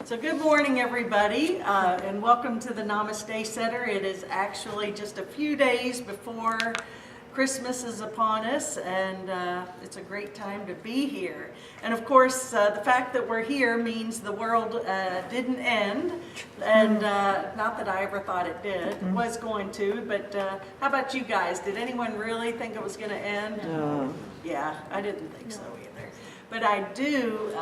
So good morning, everybody, and welcome to the Namaste Center. It is actually just a few days before Christmas is upon us, and it's a great time to be here. And of course, the fact that we're here means the world didn't end, and not that I ever thought it did, was going to, but how about you guys? Did anyone really think it was going to end? No. Yeah, I didn't think so either. But I do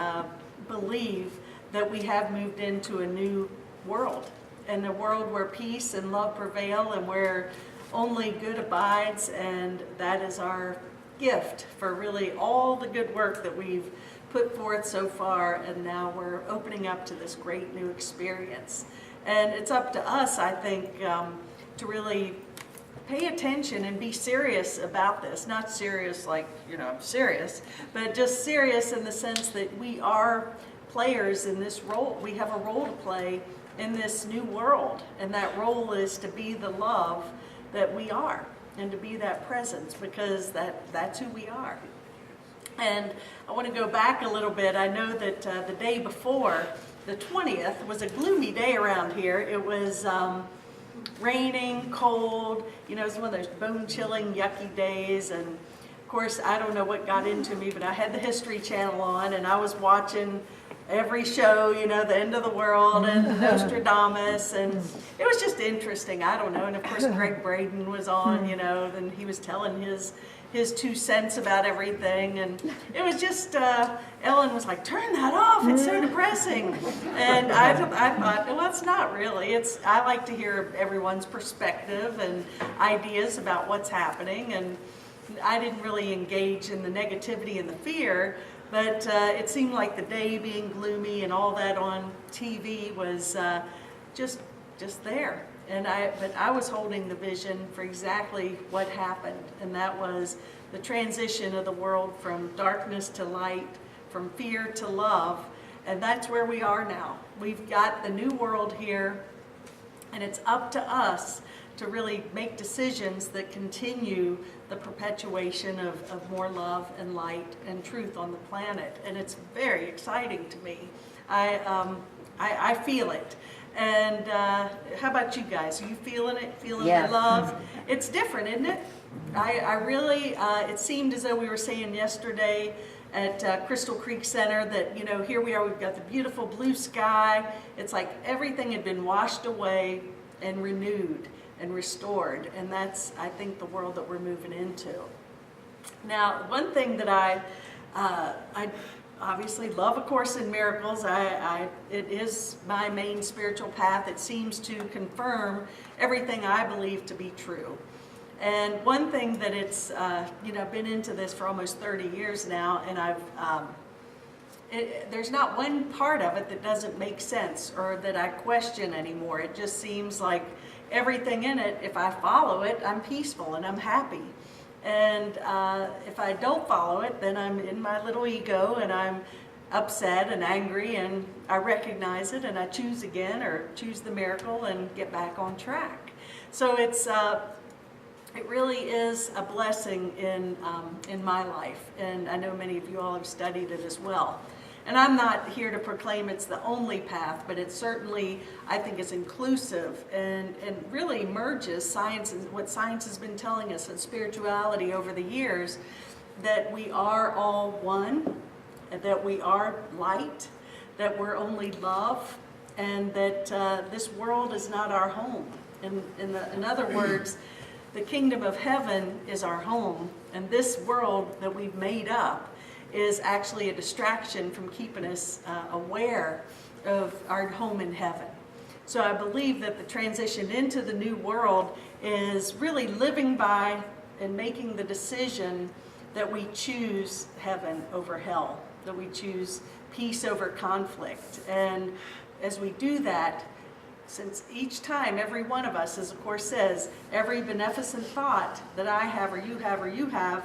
believe that we have moved into a new world, and a world where peace and love prevail and where only good abides, and that is our gift for really all the good work that we've put forth so far, and now we're opening up to this great new experience. And it's up to us, I think, to really pay attention and be serious about this. Not serious like, serious, but just serious in the sense that we are players in this role. We have a role to play in this new world, and that role is to be the love that we are and to be that presence, because that's who we are. And I want to go back a little bit. I know that the day before, the 20th, was a gloomy day around here. It was raining, cold, it's one of those bone-chilling, yucky days. And of course, I don't know what got into me, but I had the History Channel on, and I was watching every show, the end of the world and Nostradamus, and it was just interesting. I don't know. And of course, Greg Braden was on, and he was telling his 2 cents about everything, and it was just, Ellen was like, turn that off, it's so depressing. And I thought, well, it's not really. I like to hear everyone's perspective and ideas about what's happening, and I didn't really engage in the negativity and the fear. But it seemed like the day being gloomy and all that on TV was just there. But I was holding the vision for exactly what happened, and that was the transition of the world from darkness to light, from fear to love, and that's where we are now. We've got the new world here, and it's up to us to really make decisions that continue the perpetuation of more love and light and truth on the planet. And it's very exciting to me. I feel it. And how about you guys? Are you feeling it? Feeling the love? It's different, isn't it? I really, it seemed as though we were saying yesterday at Crystal Creek Center that, here we are, we've got the beautiful blue sky. It's like everything had been washed away and renewed and restored, and that's, I think, the world that we're moving into. Now, one thing that I obviously love A Course in Miracles. It is my main spiritual path. It seems to confirm everything I believe to be true. And one thing that it's, I've been into this for almost 30 years now, and there's not one part of it that doesn't make sense or that I question anymore. It just seems like everything in it, if I follow it, I'm peaceful and I'm happy. And if I don't follow it, then I'm in my little ego and I'm upset and angry, and I recognize it and I choose again, or choose the miracle and get back on track. So it really is a blessing in my life, and I know many of you all have studied it as well. And I'm not here to proclaim it's the only path, but it certainly, I think, is inclusive and really merges science and what science has been telling us and spirituality over the years, that we are all one, and that we are light, that we're only love, and that this world is not our home. In other words, the kingdom of heaven is our home, and this world that we've made up is actually a distraction from keeping us aware of our home in heaven. So I believe that the transition into the new world is really living by and making the decision that we choose heaven over hell, that we choose peace over conflict. And as we do that, since each time, every one of us, as the Course says, every beneficent thought that I have or you have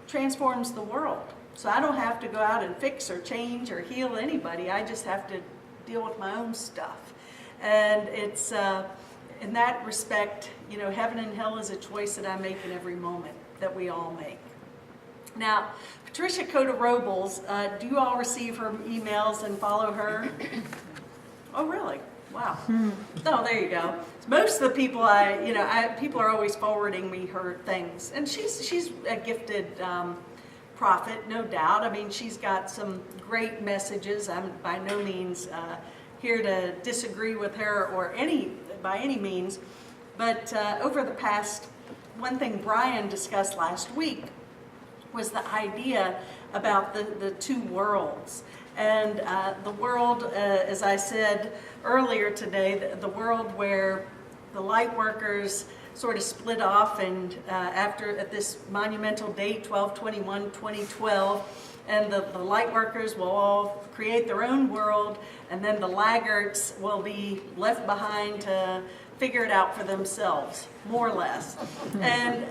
transforms the world. So I don't have to go out and fix or change or heal anybody. I just have to deal with my own stuff. And it's, in that respect, heaven and hell is a choice that I make in every moment, that we all make. Now, Patricia Kota Robles, do you all receive her emails and follow her? Oh, really? Wow. Oh, there you go. Most of the people people are always forwarding me her things, and she's a gifted prophet, no doubt. I mean, she's got some great messages. I'm by no means here to disagree with her or by any means, but over the past, one thing Brian discussed last week was the idea about the two worlds. And the world, as I said earlier today, the world where the light workers sort of split off, and at this monumental date, 12/21/2012, and the light workers will all create their own world, and then the laggards will be left behind to figure it out for themselves, more or less. And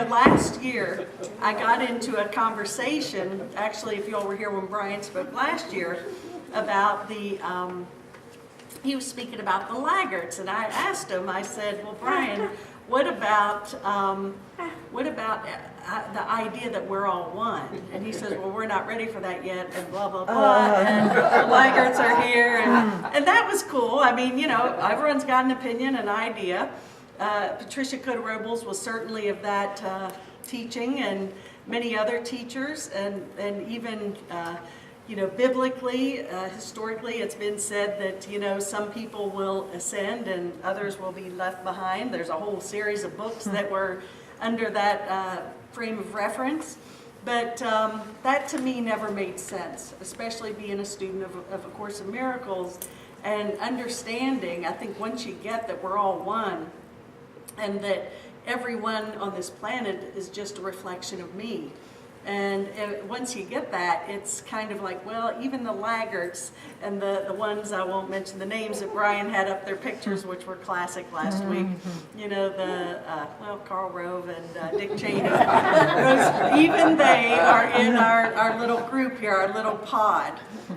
last year I got into a conversation, actually, if you all were here when Brian spoke last year, about he was speaking about the laggards, and I asked him, I said, well, Brian, what about the idea that we're all one? And he says, well, we're not ready for that yet, and blah, blah, blah, and the laggards are here, and that was cool. I mean, everyone's got an opinion, an idea. Patricia, Kota, Robles was certainly of that teaching, and many other teachers, and even biblically, historically, it's been said that, some people will ascend and others will be left behind. There's a whole series of books that were under that frame of reference. But that to me never made sense, especially being a student of A Course in Miracles and understanding, I think once you get that we're all one and that everyone on this planet is just a reflection of me. And once you get that, it's kind of like, well, even the laggards and the ones, I won't mention the names, that Brian had up their pictures, which were classic last week, Karl Rove and Dick Cheney. Even they are in our little group here, our little pod.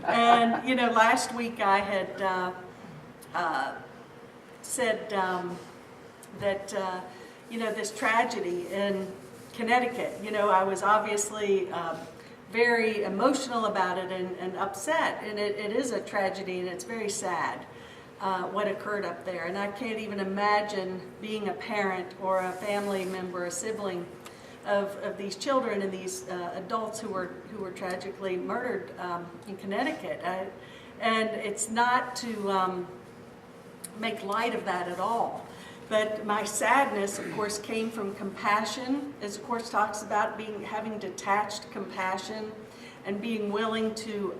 And, last week I had said that, this tragedy in Connecticut, I was obviously very emotional about it and upset, and it is a tragedy, and it's very sad what occurred up there. And I can't even imagine being a parent or a family member, a sibling of these children and these adults who were tragically murdered in Connecticut. And it's not to make light of that at all. But my sadness, of course, came from compassion, as the Course talks about having detached compassion and being willing to,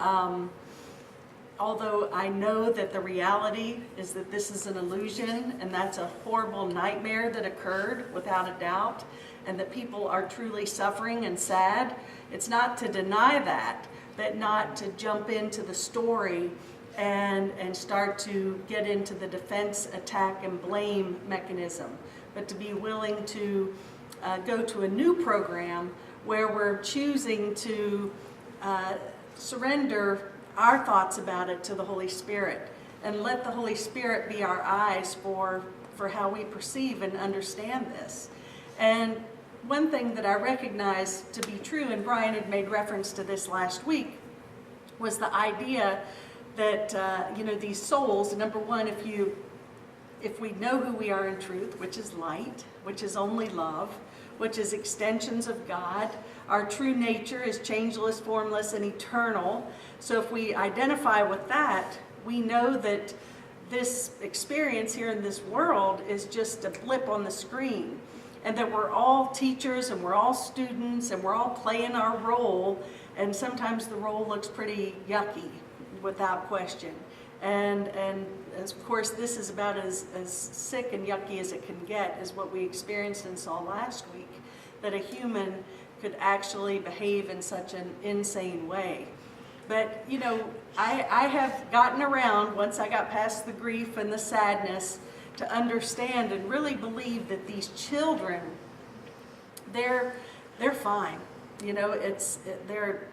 although I know that the reality is that this is an illusion and that's a horrible nightmare that occurred without a doubt, and that people are truly suffering and sad, it's not to deny that, but not to jump into the story and start to get into the defense, attack, and blame mechanism, but to be willing to go to a new program where we're choosing to surrender our thoughts about it to the Holy Spirit and let the Holy Spirit be our eyes for how we perceive and understand this. And one thing that I recognize to be true, and Brian had made reference to this last week, was the idea that these souls, number one, if we know who we are in truth, which is light, which is only love, which is extensions of God, our true nature is changeless, formless, and eternal. So if we identify with that, we know that this experience here in this world is just a blip on the screen, and that we're all teachers and we're all students and we're all playing our role, and sometimes the role looks pretty yucky, without question. And of course, this is about as sick and yucky as it can get, is what we experienced and saw last week, that a human could actually behave in such an insane way. But, I have gotten around, once I got past the grief and the sadness, to understand and really believe that these children, they're fine. They're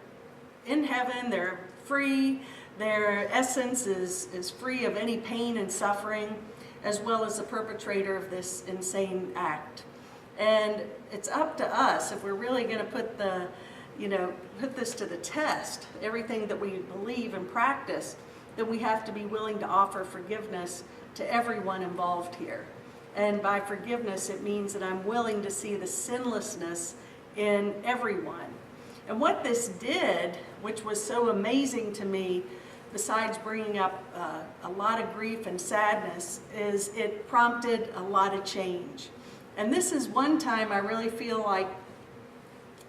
in heaven, they're free. Their essence is free of any pain and suffering, as well as the perpetrator of this insane act. And it's up to us, if we're really going to put this to the test, everything that we believe and practice, then we have to be willing to offer forgiveness to everyone involved here. And by forgiveness, it means that I'm willing to see the sinlessness in everyone. And what this did, which was so amazing to me, besides bringing up a lot of grief and sadness, is it prompted a lot of change. And this is one time I really feel like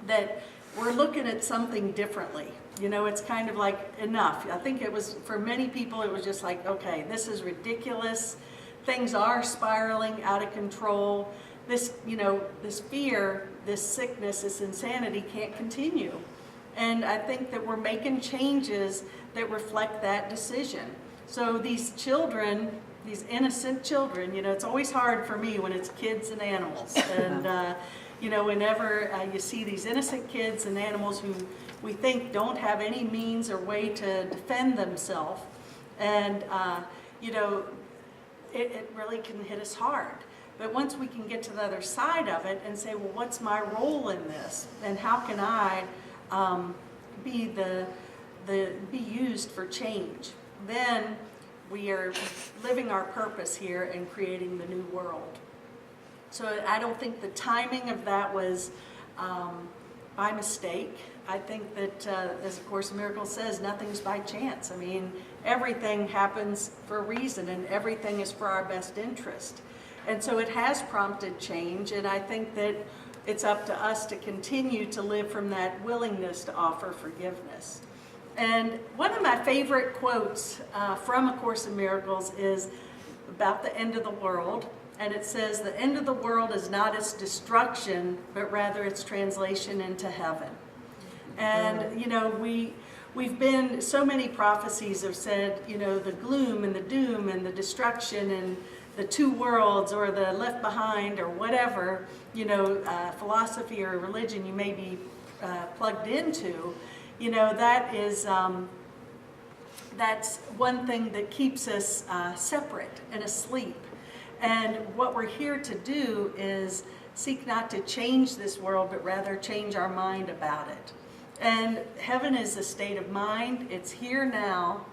that we're looking at something differently. You know, it's kind of like enough. I think it was, for many people, it was just like, okay, this is ridiculous. Things are spiraling out of control. This, you know, this fear, this sickness, this insanity can't continue. And I think that we're making changes that reflect that decision. So these children, these innocent children, you know, it's always hard for me when it's kids and animals. And, you know, whenever you see these innocent kids and animals who we think don't have any means or way to defend themselves, and, you know, it really can hit us hard. But once we can get to the other side of it and say, well, what's my role in this? And how can I be used for change? Then we are living our purpose here and creating the new world. So I don't think the timing of that was by mistake. I think that, as A Course in Miracles says, nothing's by chance. I mean, everything happens for a reason, and everything is for our best interest. And so it has prompted change, and I think that it's up to us to continue to live from that willingness to offer forgiveness. And one of my favorite quotes from A Course in Miracles is about the end of the world. And it says, the end of the world is not its destruction, but rather its translation into heaven. And, you know, we've been, so many prophecies have said, you know, the gloom and the doom and the destruction and the two worlds or the left behind or whatever, you know, philosophy or religion you may be plugged into, you know, that is, that's one thing that keeps us separate and asleep. And what we're here to do is seek not to change this world, but rather change our mind about it. And heaven is a state of mind. It's here now,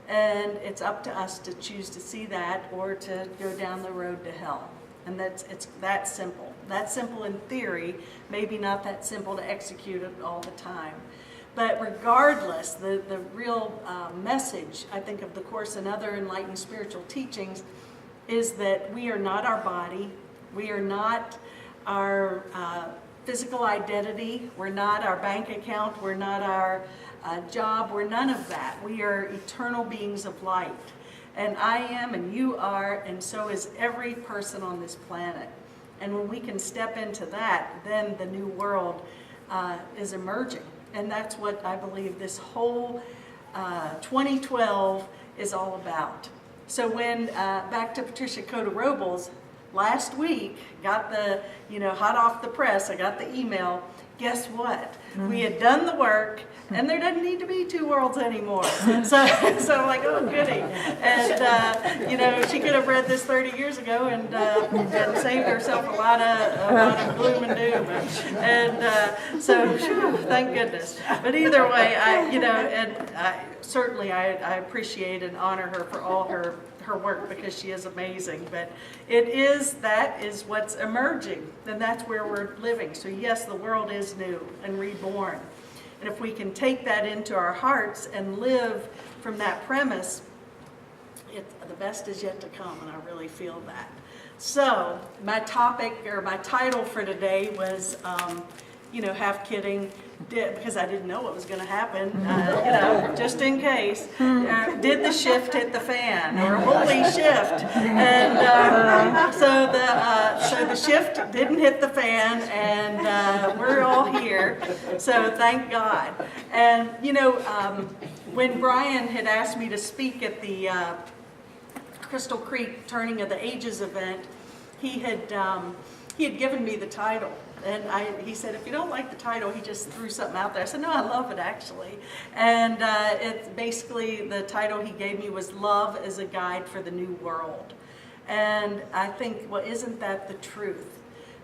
and it's up to us to choose to see that or to go down the road to hell. And it's that simple. That simple in theory, maybe not that simple to execute it all the time. But regardless, the real message, I think, of the Course and other enlightened spiritual teachings is that we are not our body, we are not our physical identity, we're not our bank account, we're not our job, we're none of that. We are eternal beings of light. And I am, and you are, and so is every person on this planet. And when we can step into that, then the new world is emerging. And that's what I believe this whole 2012 is all about. So when, back to Patricia, Kota Robles, last week, got the, you know, hot off the press, I got the email, guess what? We had done the work, and there doesn't need to be two worlds anymore. So I'm like, oh, goody. And, you know, she could have read this 30 years ago and saved herself a lot of gloom and doom. And so, whew, thank goodness. But either way, certainly I appreciate and honor her for all her work, because she is amazing. But that is what's emerging, and that's where we're living. So yes, the world is new and reborn. And if we can take that into our hearts and live from that premise, the best is yet to come, and I really feel that. So my topic, or my title for today was, you know, half kidding, because I didn't know what was going to happen, you know, just in case. Did the shift hit the fan, or holy shift? And so the shift didn't hit the fan, and we're all here. So thank God. And you know, when Brian had asked me to speak at the Crystal Creek Turning of the Ages event, he had given me the title. And he said, if you don't like the title, he just threw something out there. I said, no, I love it, actually. And it's basically, the title he gave me was Love as a Guide for the New World. And I think, well, isn't that the truth?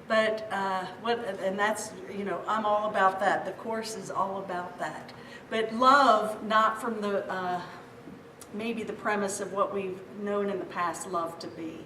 But and that's, you know, I'm all about that. The Course is all about that. But love, not from the maybe the premise of what we've known in the past love to be.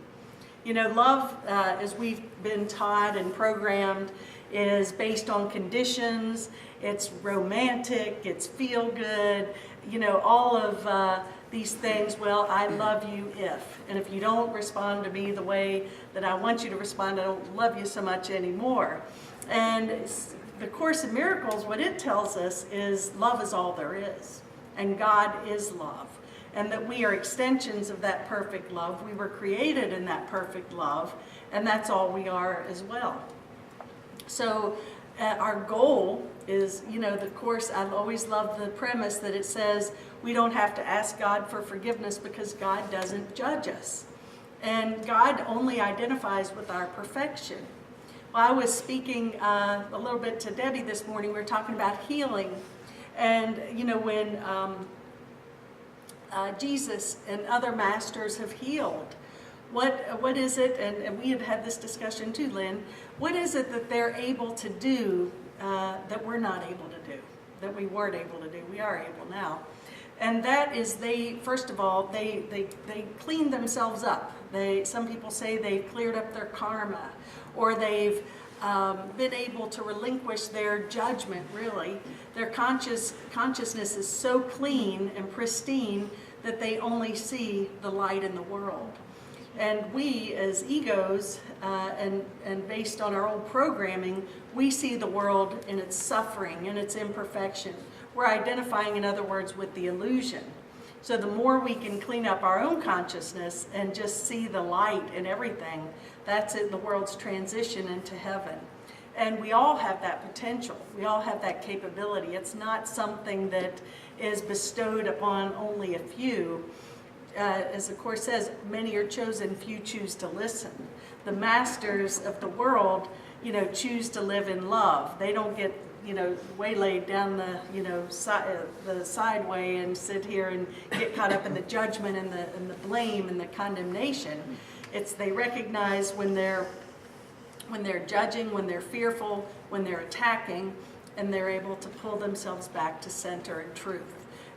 You know, love, as we've been taught and programmed, is based on conditions, it's romantic, it's feel good, you know, all of these things. Well, I love you if, and if you don't respond to me the way that I want you to respond, I don't love you so much anymore. And the Course in Miracles, what it tells us is love is all there is, and God is love, and that we are extensions of that perfect love. We were created in that perfect love, and that's all we are as well. So our goal is, you know, the Course, I always love the premise that it says we don't have to ask God for forgiveness because God doesn't judge us. And God only identifies with our perfection. Well, I was speaking a little bit to Debbie this morning. We were talking about healing. And, you know, when Jesus and other masters have healed, what is it, and we had had this discussion too, Lynn, what is it that they're able to do that we're not able to do, that we weren't able to do? We are able now. And that is first of all, they clean themselves up. Some people say they've cleared up their karma, or they've been able to relinquish their judgment, really. Their consciousness is so clean and pristine that they only see the light in the world. And we, as egos, and based on our old programming, we see the world in its suffering and its imperfection. We're identifying, in other words, with the illusion. So the more we can clean up our own consciousness and just see the light in everything, that's it, the world's transition into heaven. And we all have that potential. We all have that capability. It's not something that is bestowed upon only a few. As the Course says, many are chosen, few choose to listen. The masters of the world, you know, choose to live in love. They don't get, you know, waylaid down the, you know, the sideway and sit here and get caught up in the judgment and the blame and the condemnation. It's they recognize when they're judging, when they're fearful, when they're attacking, and they're able to pull themselves back to center and truth.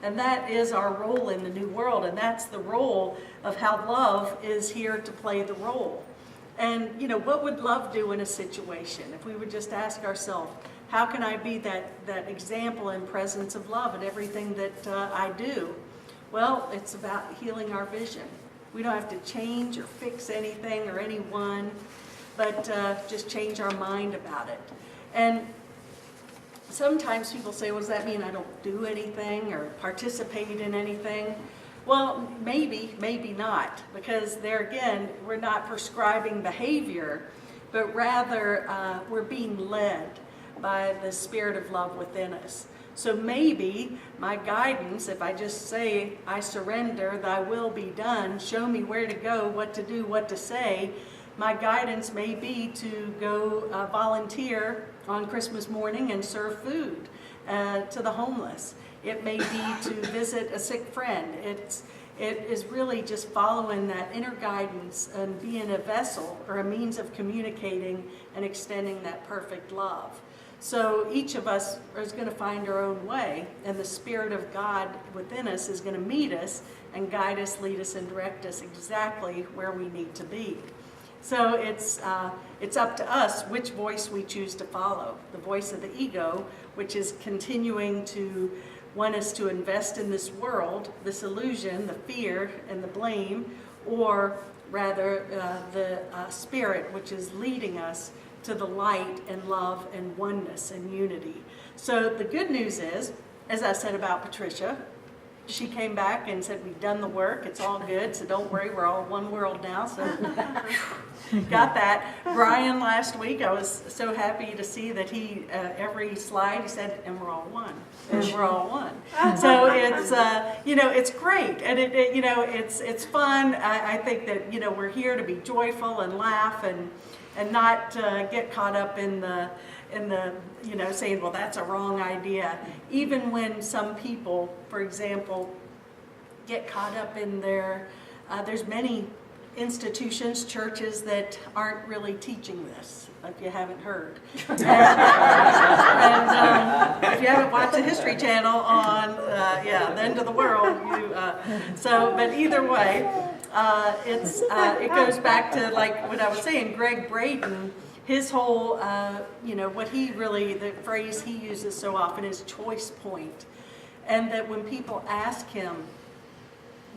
And that is our role in the new world, and that's the role of how love is here to play the role. And, you know, what would love do in a situation? If we would just ask ourselves, how can I be that example and presence of love in everything that I do? Well, it's about healing our vision. We don't have to change or fix anything or anyone, but just change our mind about it. And sometimes people say, well, does that mean I don't do anything or participate in anything? Well, maybe, maybe not, because there again, we're not prescribing behavior, but rather we're being led by the spirit of love within us. So maybe my guidance, if I just say, I surrender, thy will be done, show me where to go, what to do, what to say, my guidance may be to go volunteer on Christmas morning and serve food to the homeless. It may be to visit a sick friend. It is really just following that inner guidance and being a vessel or a means of communicating and extending that perfect love. So each of us is going to find our own way, and the Spirit of God within us is going to meet us and guide us, lead us, and direct us exactly where we need to be. So it's up to us which voice we choose to follow. The voice of the ego, which is continuing to want us to invest in this world, this illusion, the fear and the blame, or rather the spirit, which is leading us to the light and love and oneness and unity. So the good news is, as I said about Patricia, she came back and said, we've done the work, it's all good, so don't worry, we're all one world now, so got that. Brian last week, I was so happy to see that he, every slide, he said, and we're all one, and we're all one. So it's, you know, it's great, and it you know, it's fun. I think that, you know, we're here to be joyful and laugh and not get caught up in the, you know, saying, well, that's a wrong idea. Even when some people, for example, get caught up in their, there's many institutions, churches that aren't really teaching this, if you haven't heard. And if you haven't watched the History Channel on, the end of the world, but either way, it goes back to like what I was saying, Greg Braden, his whole, what he really, the phrase he uses so often is choice point. And that when people ask him,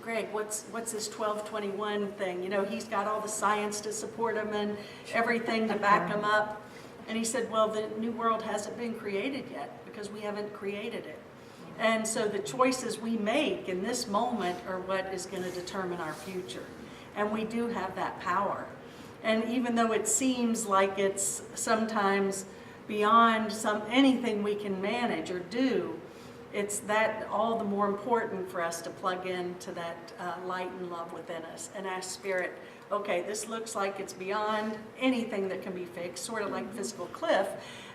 Greg, what's this 1221 thing? He's got all the science to support him and everything to back him up. And he said, well, the new world hasn't been created yet because we haven't created it. And so the choices we make in this moment are what is going to determine our future. And we do have that power. And even though it seems like it's sometimes beyond anything we can manage or do, it's that all the more important for us to plug into that light and love within us and ask Spirit, okay, this looks like it's beyond anything that can be fixed, sort of like physical cliff,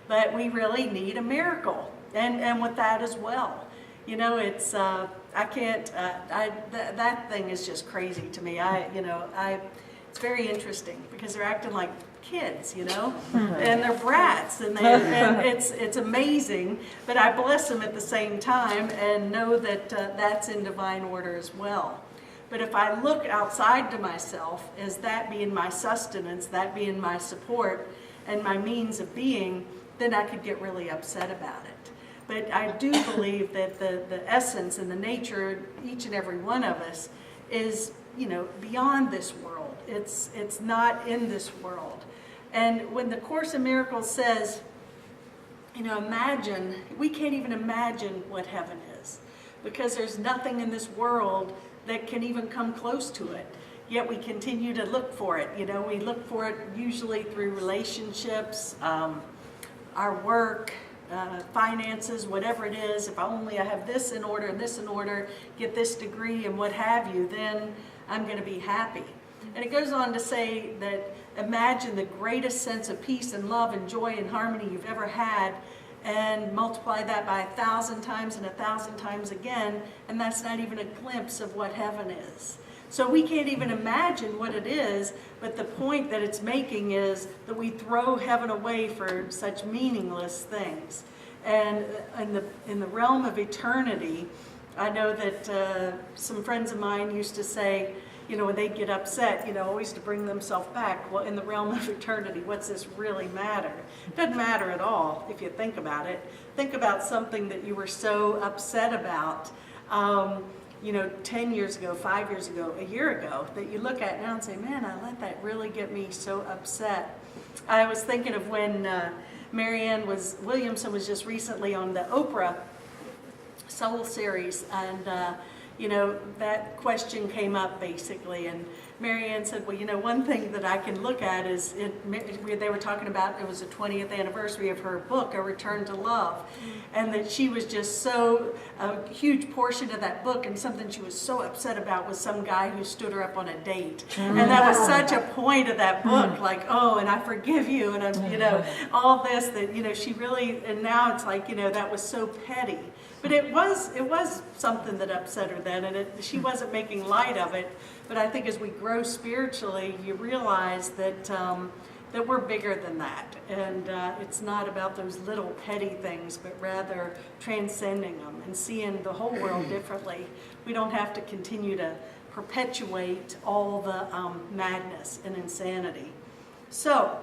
but we really need a miracle. And with that as well. It's, that thing is just crazy to me. It's very interesting because they're acting like kids, and they're brats, and it's amazing, but I bless them at the same time and know that that's in divine order as well. But if I look outside to myself as that being my sustenance, that being my support and my means of being, then I could get really upset about it. But I do believe that the essence and the nature of each and every one of us is, beyond this world. It's not in this world. And when the Course in Miracles says, imagine, we can't even imagine what heaven is because there's nothing in this world that can even come close to it. Yet we continue to look for it. We look for it usually through relationships, our work, finances, whatever it is. If I have this in order and this in order, get this degree and what have you, then I'm going to be happy. And it goes on to say that imagine the greatest sense of peace and love and joy and harmony you've ever had and multiply that by 1,000 times and 1,000 times again, and that's not even a glimpse of what heaven is. So we can't even imagine what it is, but the point that it's making is that we throw heaven away for such meaningless things. And in the realm of eternity, I know that some friends of mine used to say, when they get upset, always to bring themselves back, well, in the realm of eternity, what's this really matter? It doesn't matter at all if you think about it. Think about something that you were so upset about, 10 years ago, 5 years ago, a year ago, that you look at now and say, man, I let that really get me so upset. I was thinking of when Marianne Williamson was just recently on the Oprah Soul series, and that question came up basically, and Marianne said, well, one thing that I can look at is, they were talking about, it was the 20th anniversary of her book, A Return to Love, and that she was just a huge portion of that book, and something she was so upset about was some guy who stood her up on a date. And that was such a point of that book, like, oh, and I forgive you, and I'm, all this that, she really, and now it's like, that was so petty. But it was something that upset her then, and she wasn't making light of it. But I think as we grow spiritually, you realize that that we're bigger than that, and it's not about those little petty things, but rather transcending them and seeing the whole world differently. We don't have to continue to perpetuate all the madness and insanity. So,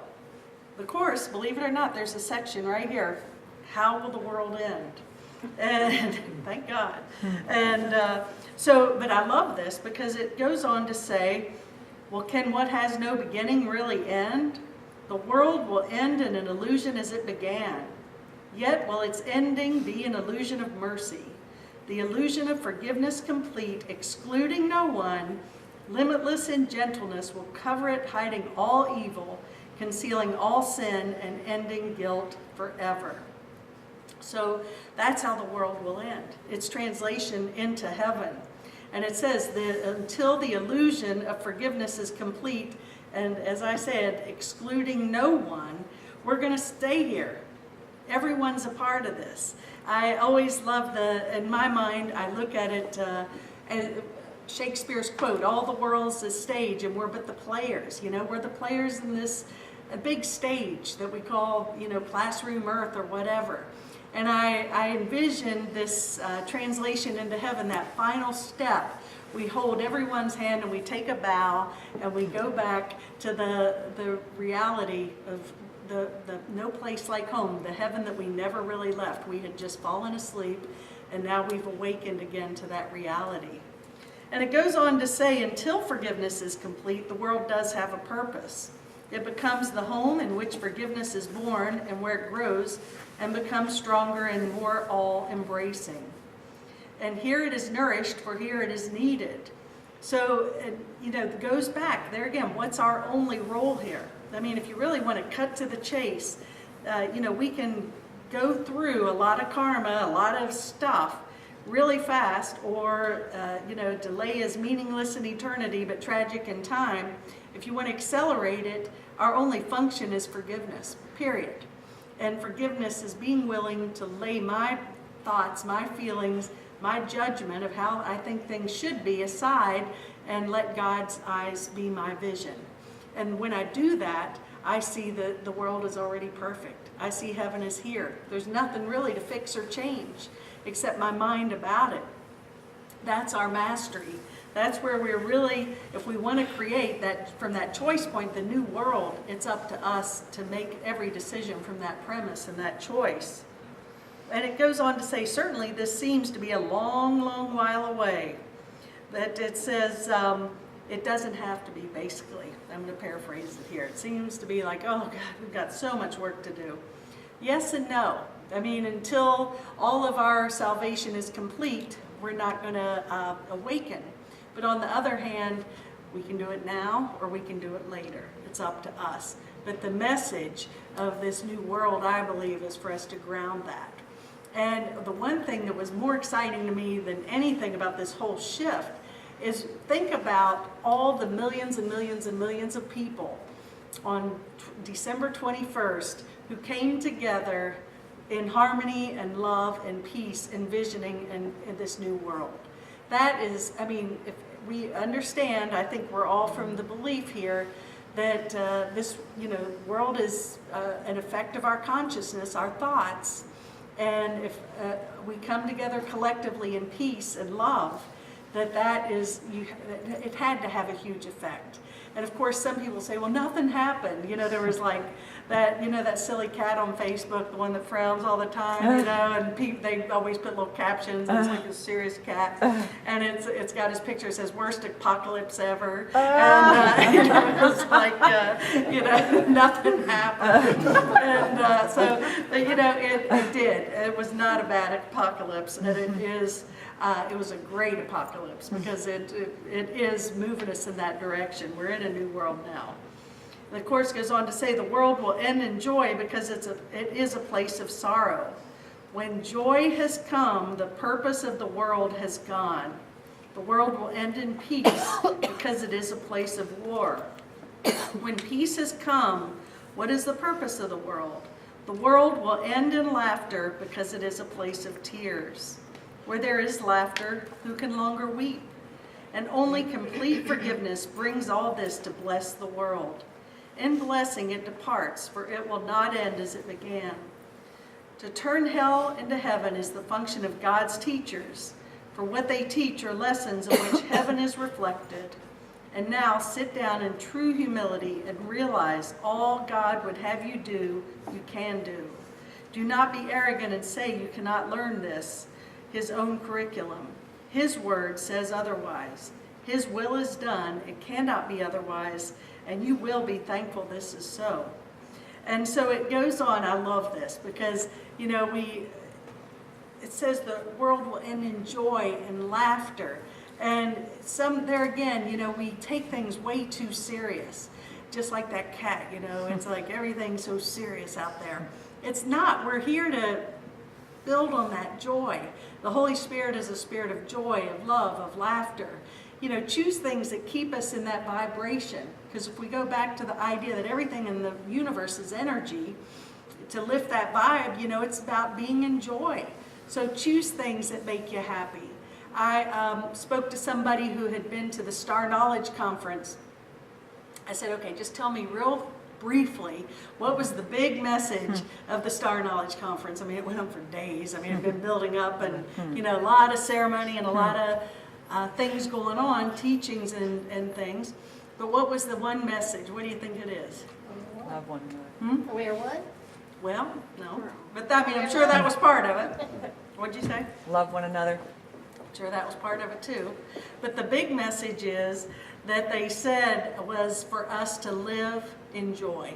the Course, believe it or not, there's a section right here. How will the world end? And thank God. And but I love this because it goes on to say, well, can what has no beginning really end? The world will end in an illusion as it began. Yet will its ending be an illusion of mercy, the illusion of forgiveness complete, excluding no one, limitless in gentleness, will cover it, hiding all evil, concealing all sin, and ending guilt forever. So that's how the world will end. Its translation into heaven. And it says that until the illusion of forgiveness is complete, and as I said, excluding no one, we're going to stay here. Everyone's a part of this. I always love in my mind, I look at it, Shakespeare's quote, all the world's a stage and we're but the players. We're the players in this a big stage that we call, classroom earth or whatever. And I envision this translation into heaven, that final step. We hold everyone's hand and we take a bow and we go back to the reality of the no place like home, the heaven that we never really left. We had just fallen asleep and now we've awakened again to that reality. And it goes on to say, until forgiveness is complete, the world does have a purpose. It becomes the home in which forgiveness is born and where it grows and becomes stronger and more all-embracing. And here it is nourished, for here it is needed. So, it goes back. There again, what's our only role here? I mean, if you really want to cut to the chase, we can go through a lot of karma, a lot of stuff, really fast, or delay is meaningless in eternity but tragic in time. If you want to accelerate it, our only function is forgiveness, period. And forgiveness is being willing to lay my thoughts, my feelings, my judgment of how I think things should be aside and let God's eyes be my vision. And when I do that, I see that the world is already perfect. I see heaven is here. There's nothing really to fix or change except my mind about it. That's our mastery. That's where we're really, if we want to create that, from that choice point, the new world, it's up to us to make every decision from that premise and that choice. And it goes on to say, certainly this seems to be a long, long while away. That it says, it doesn't have to be, basically. I'm going to paraphrase it here. It seems to be like, oh God, we've got so much work to do. Yes and no. I mean, until all of our salvation is complete, we're not going to awaken. But on the other hand, we can do it now or we can do it later. It's up to us. But the message of this new world, I believe, is for us to ground that. And the one thing that was more exciting to me than anything about this whole shift is think about all the millions and millions and millions of people on December 21st who came together in harmony and love and peace, envisioning in this new world. That is, I mean, if we understand, I think we're all from the belief here that this, world is an effect of our consciousness, our thoughts, and if we come together collectively in peace and love, that is, it had to have a huge effect. And of course, some people say, well, nothing happened. There was like that, that silly cat on Facebook, the one that frowns all the time, and they always put little captions, and it's like a serious cat. And it's got his picture, it says, worst apocalypse ever. And, it's like, nothing happened. And so, it did. It was not a bad apocalypse, and it was a great apocalypse because it is moving us in that direction. We're in a new world now. And the Course goes on to say the world will end in joy because it is a place of sorrow. When joy has come, the purpose of the world has gone. The world will end in peace because it is a place of war. When peace has come, what is the purpose of the world? The world will end in laughter because it is a place of tears. Where there is laughter, who can longer weep? And only complete forgiveness brings all this to bless the world. In blessing it departs, for it will not end as it began. To turn hell into heaven is the function of God's teachers, for what they teach are lessons in which heaven is reflected. And now sit down in true humility and realize all God would have you do, you can do. Do not be arrogant and say you cannot learn this, His own curriculum. His word says otherwise. His will is done. It cannot be otherwise, and you will be thankful this is so. And so it goes on. I love this because, it says the world will end in joy and laughter. And there again, we take things way too serious. Just like that cat, it's like everything's so serious out there. It's not. We're here to build on that joy. The Holy Spirit is a spirit of joy, of love, of laughter. Choose things that keep us in that vibration. Because if we go back to the idea that everything in the universe is energy, to lift that vibe, it's about being in joy. So choose things that make you happy. I spoke to somebody who had been to the Star Knowledge Conference. I said, okay, just tell me real briefly, what was the big message of the Star Knowledge Conference? I mean, it went on for days. I mean, it had been building up and, you know, a lot of ceremony and a lot of things going on, teachings and things. But what was the one message? What do you think it is? Love one another. We're what? Well, no. But I mean, I'm sure that was part of it. What'd you say? Love one another. Sure, that was part of it too. But the big message is that they said was for us to live in joy.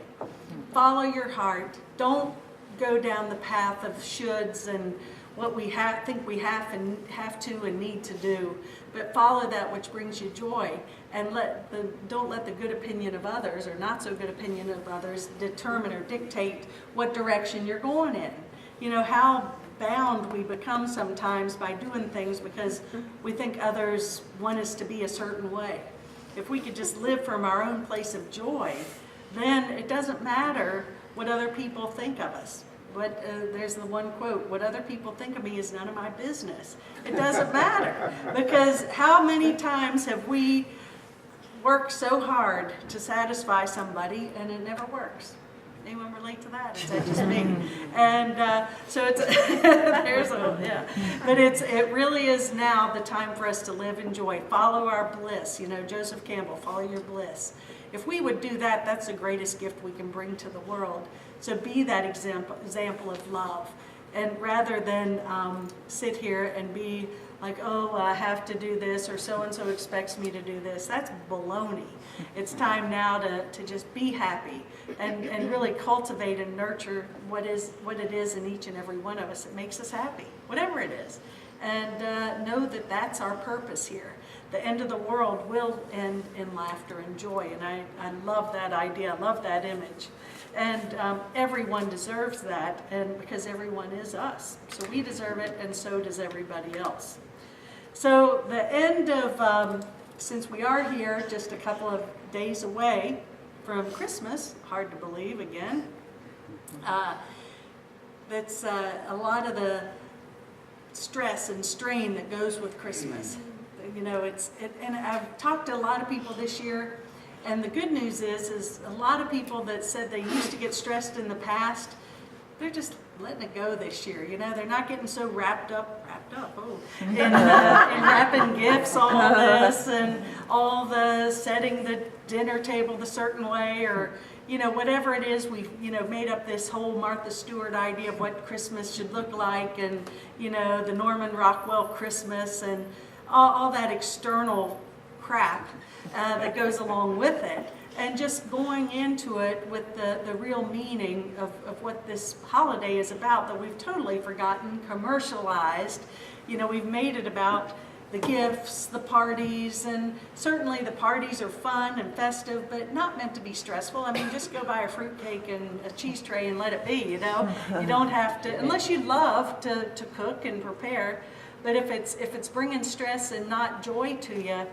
Follow your heart. Don't go down the path of shoulds and what we think we have to and need to do, but follow that which brings you joy, and don't let the good opinion of others or not so good opinion of others determine or dictate what direction you're going in. You know, how bound we become sometimes by doing things because we think others want us to be a certain way. If we could just live from our own place of joy, then it doesn't matter what other people think of us. But there's the one quote, what other people think of me is none of my business. It doesn't matter, because how many times have we worked so hard to satisfy somebody and it never works? Anyone relate to that? Is that just me? And so it's there's a yeah, but it really is now the time for us to live in joy. Follow our bliss. You know, Joseph Campbell, follow your bliss. If we would do that, that's the greatest gift we can bring to the world. So be that example of love, and rather than sit here and be like, oh, I have to do this, or so-and-so expects me to do this. That's baloney. It's time now to just be happy and really cultivate and nurture what it is in each and every one of us that makes us happy, whatever it is. And know that that's our purpose here. The end of the world will end in laughter and joy, and I love that idea, I love that image. And everyone deserves that, and because everyone is us. So we deserve it, and so does everybody else. So the end of, since we are here just a couple of days away from Christmas, hard to believe again, that's a lot of the stress and strain that goes with Christmas. You know, and I've talked to a lot of people this year, and the good news is a lot of people that said they used to get stressed in the past, they're just letting it go this year. You know, they're not getting so wrapped up, in wrapping gifts, all this, and all the setting the dinner table the certain way, or, you know, whatever it is, we've, you know, made up this whole Martha Stewart idea of what Christmas should look like, and, you know, the Norman Rockwell Christmas, and all that external crap that goes along with it. And just going into it with the real meaning of what this holiday is about that we've totally forgotten, commercialized. You know, we've made it about the gifts, the parties, and certainly the parties are fun and festive, but not meant to be stressful. I mean, just go buy a fruitcake and a cheese tray and let it be, you know? You don't have to, unless you love to cook and prepare, but if it's bringing stress and not joy to you,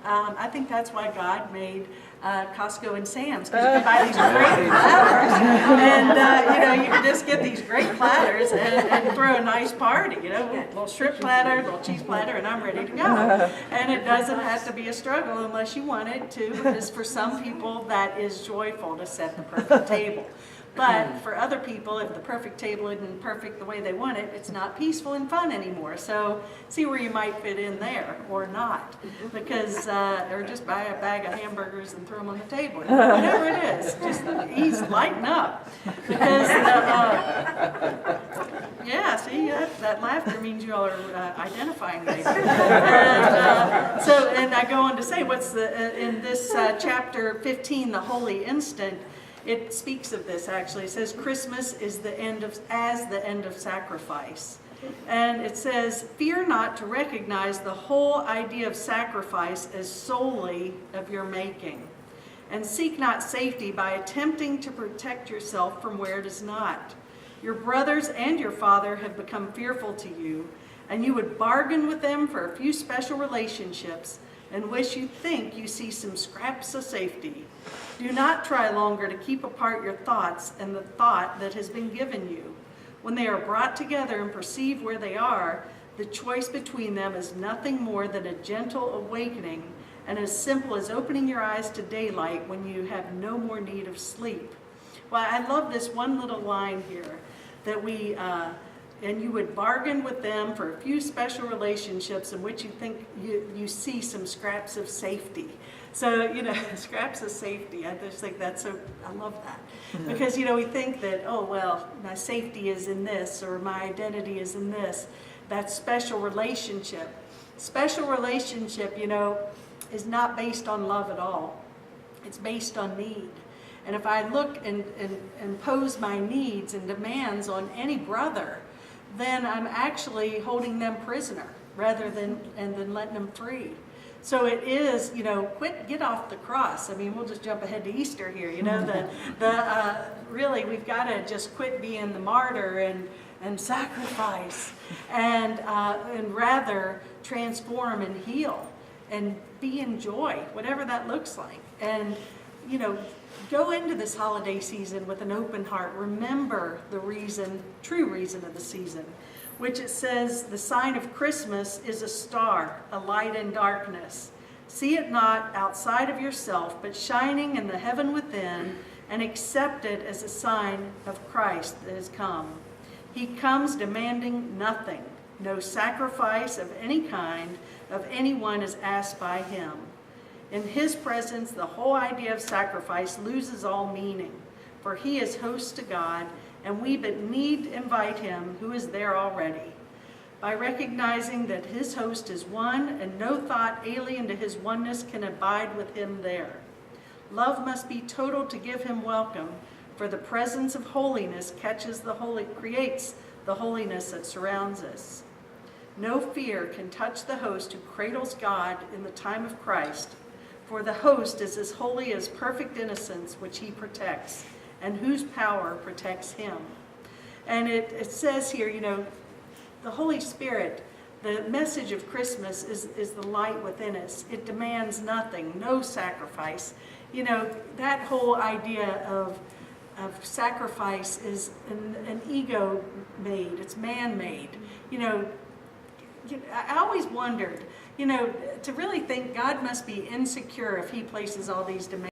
I think that's why God made Costco and Sam's, because you can buy these great platters, and you know, you can just get these great platters and throw a nice party, you know, a little shrimp platter, a little cheese platter, and I'm ready to go. And it doesn't have to be a struggle unless you want it to, because for some people that is joyful to set the perfect table. But for other people, if the perfect table isn't perfect the way they want it, it's not peaceful and fun anymore. So see where you might fit in there or not. Because, or just buy a bag of hamburgers and throw them on the table. You know, whatever it is, just lighten up. Because, yeah, see, that laughter means you all are identifying maybe. And I go on to say, in this chapter 15, the Holy Instant, it speaks of this actually. It says Christmas is the end of sacrifice. And it says, fear not to recognize the whole idea of sacrifice as solely of your making. And seek not safety by attempting to protect yourself from where it is not. Your brothers and your father have become fearful to you, and you would bargain with them for a few special relationships and wish you think you see some scraps of safety. Do not try longer to keep apart your thoughts and the thought that has been given you. When they are brought together and perceive where they are, The choice between them is nothing more than a gentle awakening and as simple as opening your eyes to daylight when you have no more need of sleep. Well, I love this one little line here that and you would bargain with them for a few special relationships in which you think you see some scraps of safety. So, scraps of safety, I just think I love that. Because, we think that, oh, well, my safety is in this, or my identity is in this. That special relationship. Special relationship, is not based on love at all. It's based on need. And if I look and impose my needs and demands on any brother, then I'm actually holding them prisoner rather than letting them free. So it is, get off the cross. I mean, we'll just jump ahead to Easter here. Really, we've got to just quit being the martyr and sacrifice, and rather transform and heal and be in joy, whatever that looks like. And go into this holiday season with an open heart. Remember the true reason of the season, which it says the sign of Christmas is a star, a light in darkness. See it not outside of yourself, but shining in the heaven within, and accept it as a sign of Christ that has come. He comes demanding nothing. No sacrifice of any kind of anyone is asked by him. In his presence, the whole idea of sacrifice loses all meaning, for he is host to God, and we but need invite him who is there already. By recognizing that his host is one, and no thought alien to his oneness can abide with him there. Love must be total to give him welcome, for the presence of holiness creates the holiness that surrounds us. No fear can touch the host who cradles God in the time of Christ, for the host is as holy as perfect innocence which he protects, and whose power protects him. And it says here, the Holy Spirit, the message of Christmas is the light within us. It demands nothing, no sacrifice. That whole idea of sacrifice is an ego made, it's man-made. I always wondered, to really think God must be insecure if he places all these demands